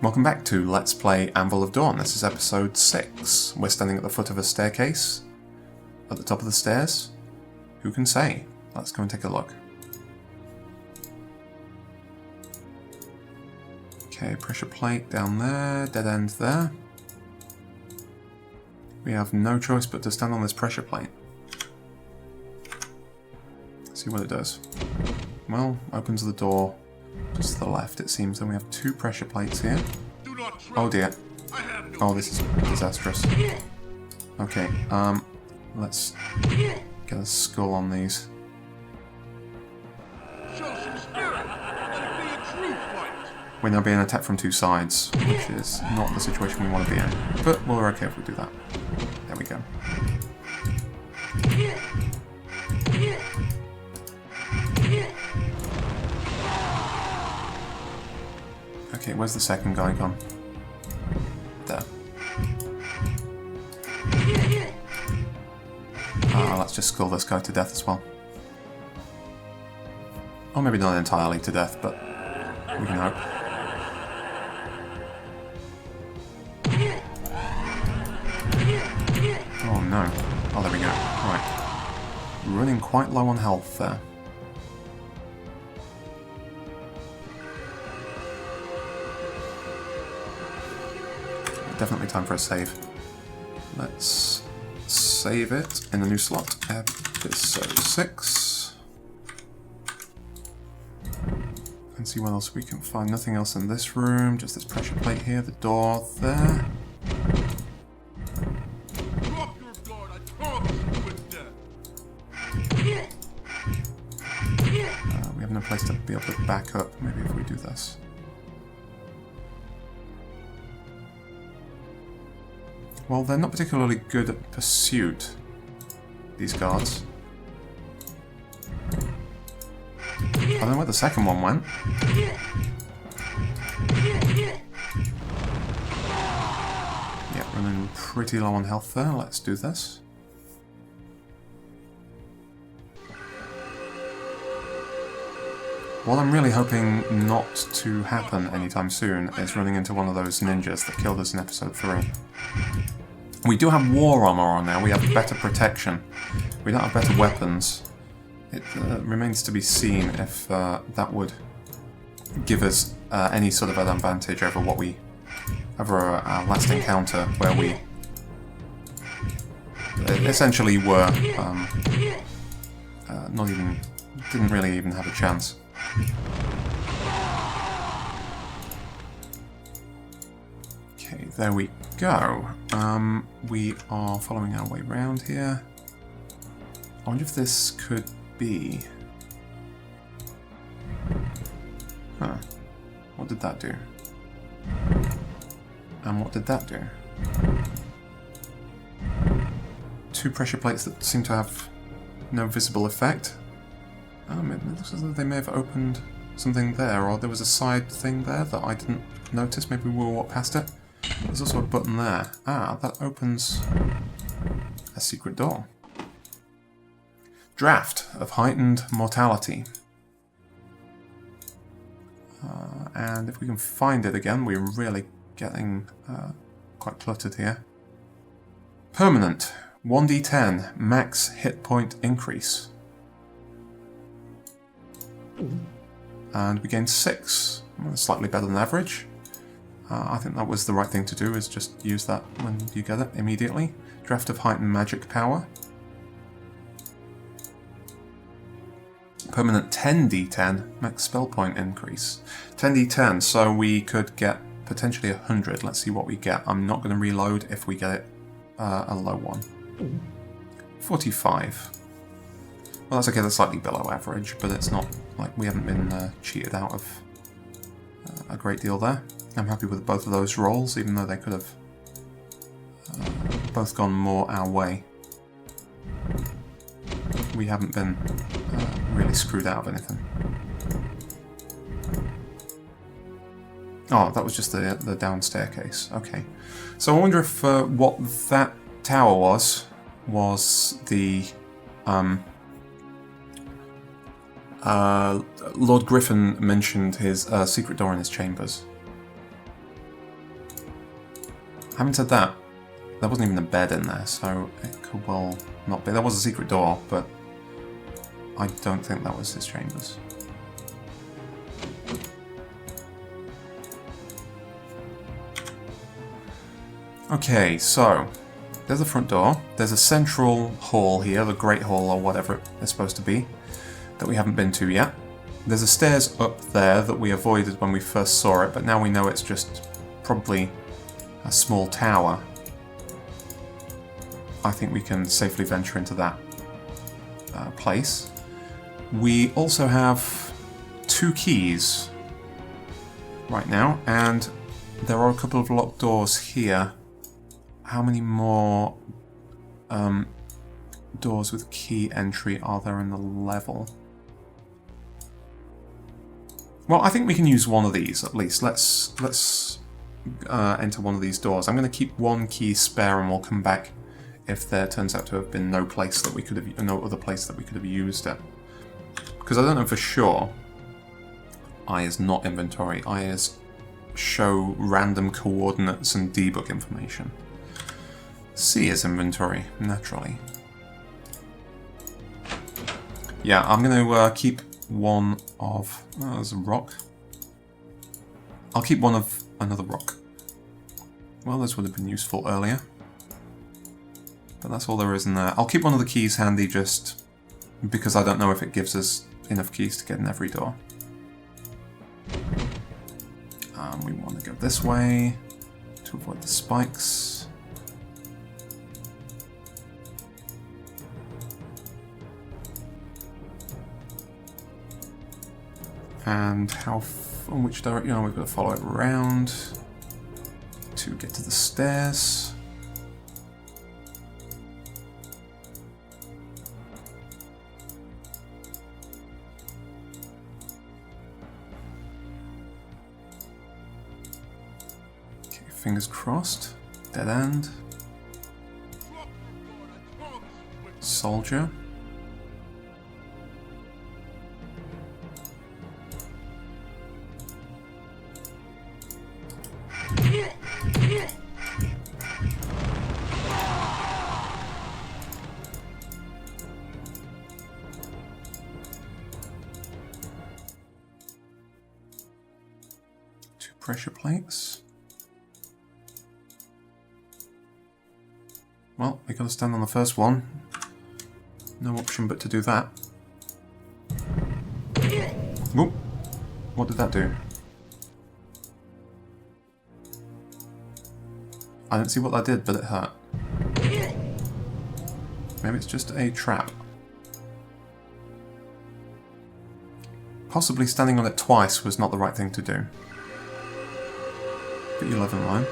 Welcome back to Let's Play Anvil of Dawn. This is episode 6. We're standing at the foot of a staircase. At the top of the stairs? Who can say? Let's go and take a look. Okay, pressure plate down there, dead end there. We have no choice but to stand on this pressure plate. See what it does. Well, opens the door just to the left, it seems. Then we have two pressure plates here. Oh dear. Oh, this is disastrous. Okay, let's get a skull on these. We're now being attacked from two sides, which is not the situation we want to be in. But we're okay if we do that. There we go. Okay, where's the second guy gone? There. Let's just skull this guy to death as well. Or maybe not entirely to death, but we can hope. Oh no. Oh, there we go. Right. Running quite low on health there. Definitely time for a save. Let's save it in a new slot. Episode 6. And see what else we can find. Nothing else in this room, just this pressure plate here, the door there. We have no place to be able to back up, maybe if we do this. Well, they're not particularly good at pursuit, these guards. I don't know where the second one went. Yeah, running pretty low on health there. Let's do this. What I'm really hoping not to happen anytime soon is running into one of those ninjas that killed us in episode 3. We do have war armor on now, we have better protection. We don't have better weapons. It remains to be seen if that would give us any sort of an advantage over what we... over our last encounter, where we essentially were not even... didn't really even have a chance. Okay, there we go. We are following our way around here. I wonder if this could be... Huh. What did that do? And what did that do? Two pressure plates that seem to have no visible effect. It looks as though they may have opened something there, or there was a side thing there that I didn't notice. Maybe we'll walk past it. There's also a button there. That opens a secret door. Draft of heightened mortality. And if we can find it again, we're really getting quite cluttered here. Permanent. 1d10. Max hit point increase. And we gain 6. Slightly better than average. I think that was the right thing to do, is just use that when you get it immediately. Draft of heightened magic power. Permanent 10d10, max spell point increase. 10d10, so we could get potentially 100. Let's see what we get. I'm not going to reload if we get it a low one. 45. Well, that's okay, that's slightly below average, but it's not like we haven't been cheated out of a great deal there. I'm happy with both of those rolls, even though they could have both gone more our way. We haven't been really screwed out of anything. Oh, that was just the down staircase. Okay. So I wonder if what that tower was the... Lord Griffon mentioned his secret door in his chambers. Having said that, there wasn't even a bed in there, so it could well not be. There was a secret door, but I don't think that was his chambers. Okay, so there's the front door. There's a central hall here, the Great Hall or whatever it's supposed to be, that we haven't been to yet. There's a stairs up there that we avoided when we first saw it, but now we know it's just probably a small tower. I think we can safely venture into that place. We also have 2 keys right now, and there are a couple of locked doors here. How many more doors with key entry are there in the level? Well, I think we can use one of these at least. Let's enter one of these doors. I'm going to keep 1 key spare, and we'll come back if there turns out to have been no other place that we could have used it. Because I don't know for sure. I is not inventory. I is show random coordinates and debug information. C is inventory, naturally. Yeah, I'm going to keep one of... Oh, there's a rock. I'll keep one of another rock. Well, those would have been useful earlier. But that's all there is in there. I'll keep one of the keys handy just because I don't know if it gives us enough keys to get in every door. We want to go this way to avoid the spikes. And on which direction? Oh, we've got to follow it around to get to the stairs. Okay, fingers crossed. Dead end. Soldier. Pressure plates. Well, we gotta stand on the first one. No option but to do that. Whoop! What did that do? I don't see what that did, but it hurt. Maybe it's just a trap. Possibly standing on it twice was not the right thing to do. But you live in line.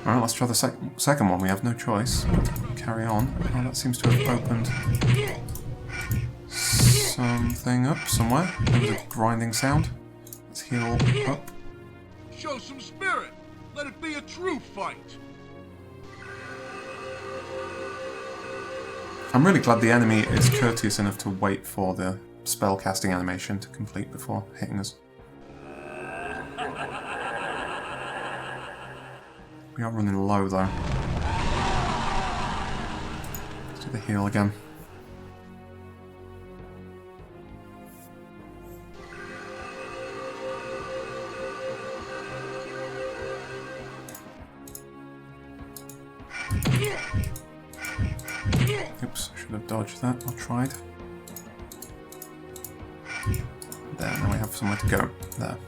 Alright, let's try the second one. We have no choice but to carry on. Oh, that seems to have opened something up somewhere. There was a grinding sound. Let's heal up. Show some spirit. Let it be a true fight. I'm really glad the enemy is courteous enough to wait for the spell casting animation to complete before hitting us. We are running low though. Let's do the heal again. Oops, I should have dodged that, or tried. There, now we have somewhere to go. There.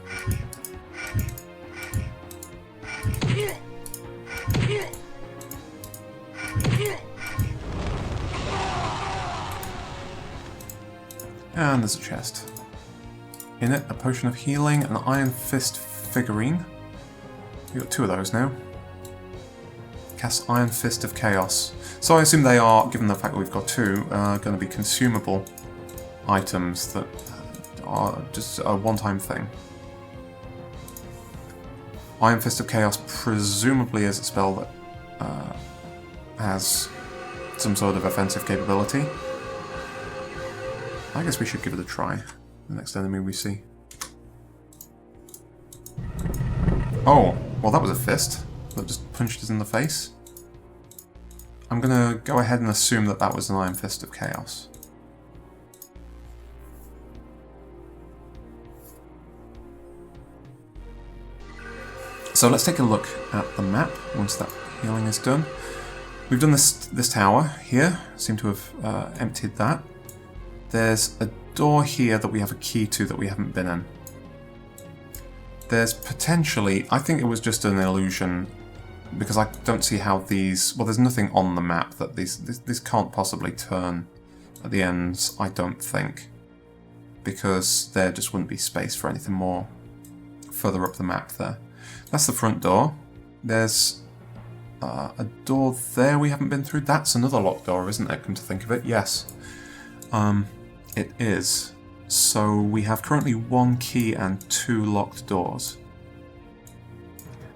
And there's a chest. In it, a potion of healing, an Iron Fist figurine. We've got 2 of those now. Cast Iron Fist of Chaos. So I assume they are, given the fact that we've got 2, going to be consumable items that are just a one-time thing. Iron Fist of Chaos presumably is a spell that has some sort of offensive capability. I guess we should give it a try, the next enemy we see. Oh, well that was a fist. that just punched us in the face. I'm going to go ahead and assume that that was an Iron Fist of Chaos. So let's take a look at the map once that healing is done. We've done this tower here, seem to have emptied that. There's a door here that we have a key to that we haven't been in. There's potentially, I think it was just an illusion, because I don't see how these, well, there's nothing on the map that these can't possibly turn at the ends, I don't think, because there just wouldn't be space for anything more further up the map there. That's the front door. There's a door there we haven't been through. That's another locked door, isn't it, come to think of it? Yes. It is. So we have currently 1 key and 2 locked doors.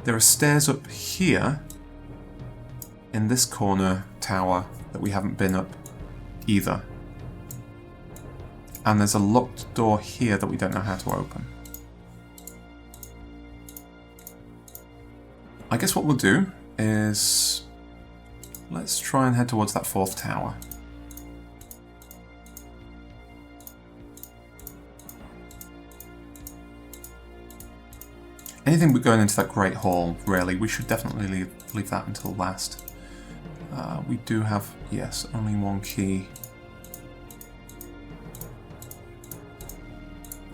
There are stairs up here in this corner tower that we haven't been up either. And there's a locked door here that we don't know how to open. I guess what we'll do is let's try and head towards that 4th tower. Anything but going into that Great Hall, really, we should definitely leave that until last. We do have, yes, only 1 key.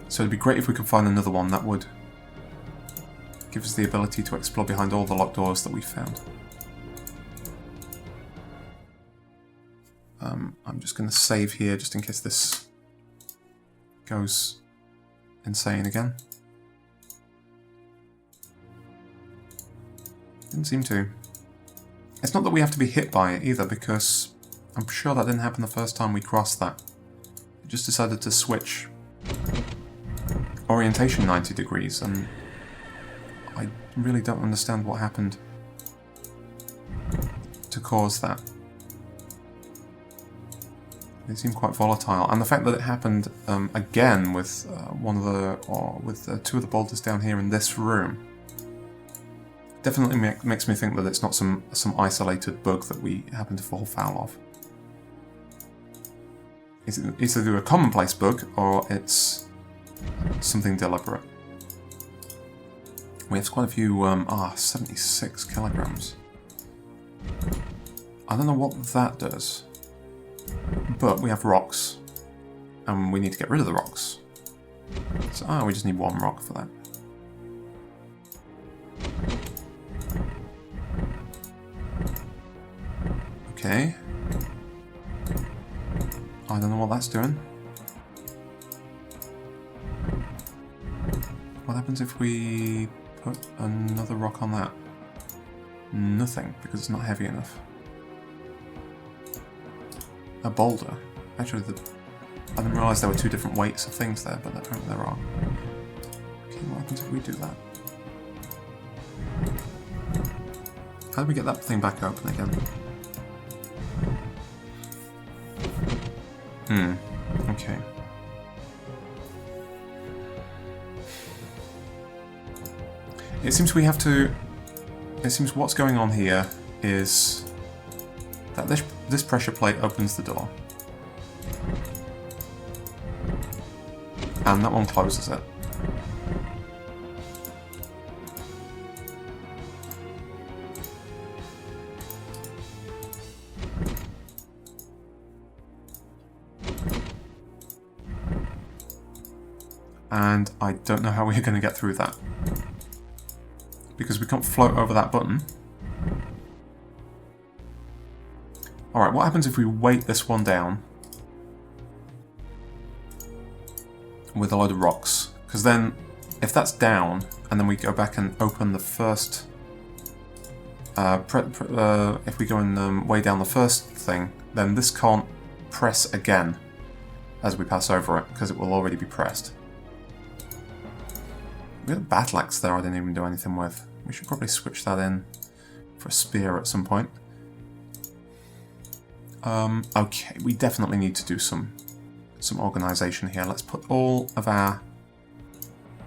So it'd be great if we could find another one. That would give us the ability to explore behind all the locked doors that we found. I'm just going to save here just in case this goes insane again. Didn't seem to. It's not that we have to be hit by it either, because I'm sure that didn't happen the first time we crossed that. It just decided to switch orientation 90 degrees, and I really don't understand what happened to cause that. They seem quite volatile, and the fact that it happened again with two of the boulders down here in this room definitely makes me think that it's not some isolated bug that we happen to fall foul of. It's either a commonplace bug or it's something deliberate. We have quite a few, 76 kilograms. I don't know what that does, but we have rocks, and we need to get rid of the rocks. So, we just need 1 rock for that. Okay. I don't know what that's doing. What happens if we put another rock on that? Nothing, because it's not heavy enough. A boulder. Actually, I didn't realise there were 2 different weights of things there, but apparently there are. Okay, what happens if we do that? How do we get that thing back open again? Okay. It seems we have to... It seems what's going on here is that this pressure plate opens the door. And that one closes it. And I don't know how we're going to get through that. Because we can't float over that button. Alright, what happens if we weight this one down with a load of rocks? Because then, if that's down, and then we go back and open the first... if we go and weigh down the first thing, then this can't press again as we pass over it, because it will already be pressed. We got a battle axe there I didn't even do anything with. We should probably switch that in for a spear at some point. Okay, we definitely need to do some organisation here. Let's put all of our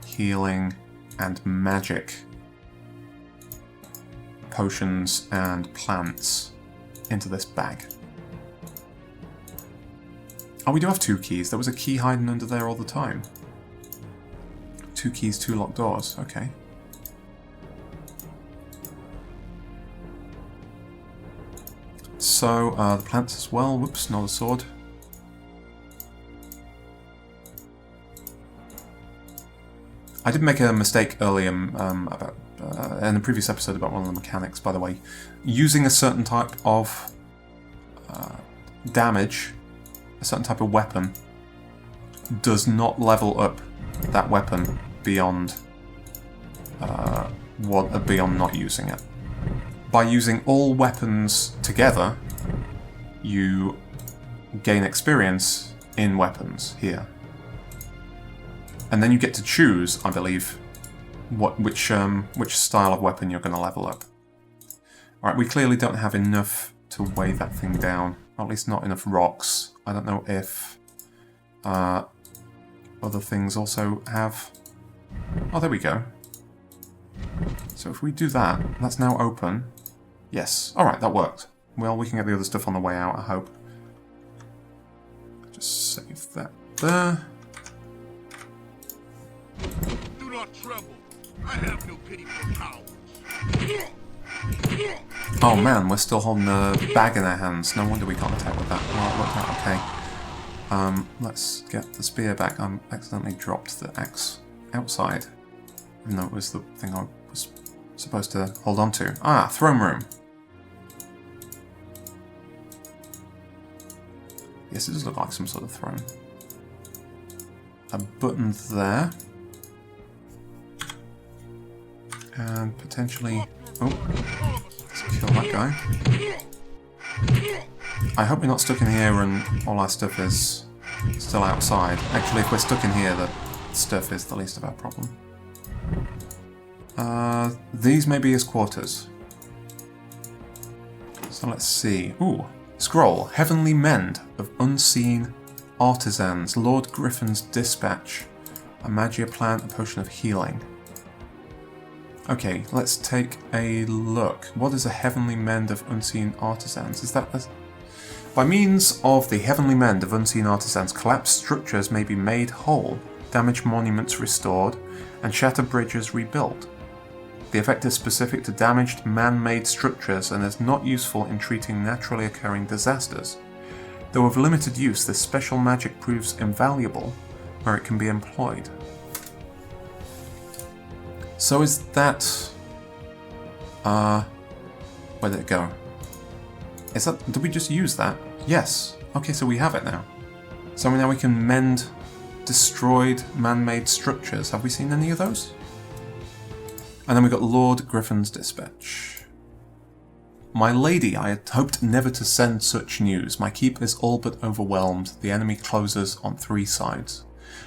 healing and magic potions and plants into this bag. Oh, we do have 2 keys. There was a key hiding under there all the time. 2 keys, 2 locked doors. Okay. So, the plants as well. Whoops, not a sword. I did make a mistake earlier about in the previous episode about one of the mechanics, by the way. Using a certain type of damage, a certain type of weapon, does not level up that weapon beyond beyond not using it. By using all weapons together, you gain experience in weapons here. And then you get to choose, I believe, which style of weapon you're going to level up. Alright, we clearly don't have enough to weigh that thing down. Or at least not enough rocks. I don't know if other things also have... Oh, there we go. So if we do that, that's now open. Yes. Alright, that worked. Well, we can get the other stuff on the way out, I hope. Just save that there. Do not tremble. I have no pity for cowards. Oh man, we're still holding the bag in our hands. No wonder we can't attack with that. Well, it worked out okay. Let's get the spear back. I accidentally dropped the axe outside, even though it was the thing I was supposed to hold on to. Ah, throne room. Yes, it does look like some sort of throne. A button there. And potentially... Oh, let's kill that guy. I hope we're not stuck in here and all our stuff is still outside. Actually, if we're stuck in here, the stuff is the least of our problem. These may be his quarters. So let's see. Ooh, scroll. Heavenly Mend of Unseen Artisans. Lord Griffon's Dispatch. A magia plant, a potion of healing. Okay, let's take a look. What is a Heavenly Mend of Unseen Artisans? Is that a... By means of the Heavenly Mend of Unseen Artisans, collapsed structures may be made whole, damaged monuments restored, and shattered bridges rebuilt. The effect is specific to damaged man-made structures and is not useful in treating naturally occurring disasters. Though of limited use, this special magic proves invaluable where it can be employed. So is that... where did it go? Is that... Did we just use that? Yes. Okay, so we have it now. So now we can mend destroyed man-made structures. Have we seen any of those? And then we got Lord Griffon's Dispatch. My lady, I had hoped never to send such news. My keep is all but overwhelmed. The enemy closes on 3 sides.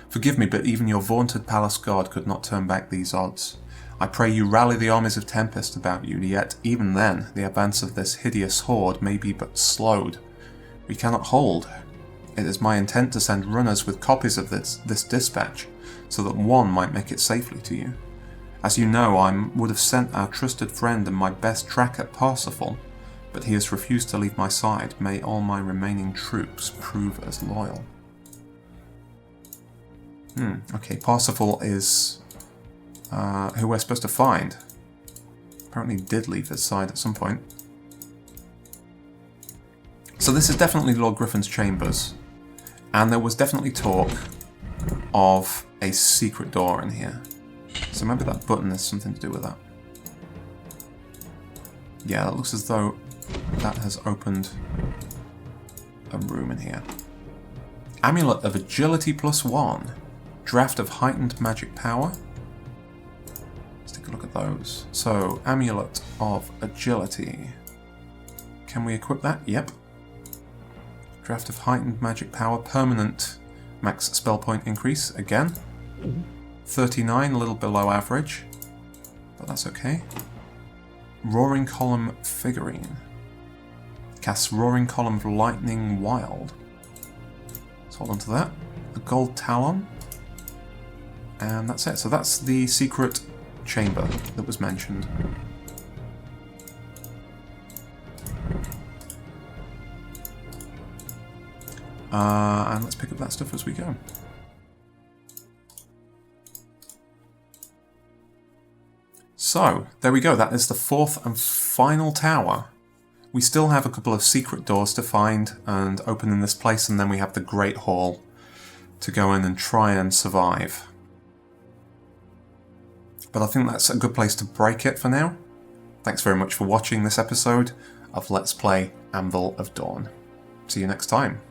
Forgive me, but even your vaunted palace guard could not turn back these odds. I pray you rally the armies of Tempest about you, yet even then, the advance of this hideous horde may be but slowed. We cannot hold. It is my intent to send runners with copies of this dispatch, so that one might make it safely to you. As you know, I would have sent our trusted friend and my best tracker, Parsifal, but he has refused to leave my side. May all my remaining troops prove as loyal. Okay, Parsifal is... who we're supposed to find. Apparently did leave his side at some point. So this is definitely Lord Griffon's chambers. And there was definitely talk of a secret door in here. So maybe that button has something to do with that. Yeah, it looks as though that has opened a room in here. Amulet of Agility +1. Draft of Heightened Magic Power. Take a look at those. So, Amulet of Agility. Can we equip that? Yep. Draft of Heightened Magic Power. Permanent max spell point increase. Again. 39, a little below average. But that's okay. Roaring Column Figurine. Casts Roaring Column of Lightning Wild. Let's hold on to that. A Gold Talon. And that's it. So that's the secret chamber that was mentioned. And let's pick up that stuff as we go. So, there we go. That is the fourth and final tower. We still have a couple of secret doors to find and open in this place, and then we have the Great Hall to go in and try and survive. But I think that's a good place to break it for now. Thanks very much for watching this episode of Let's Play Anvil of Dawn. See you next time.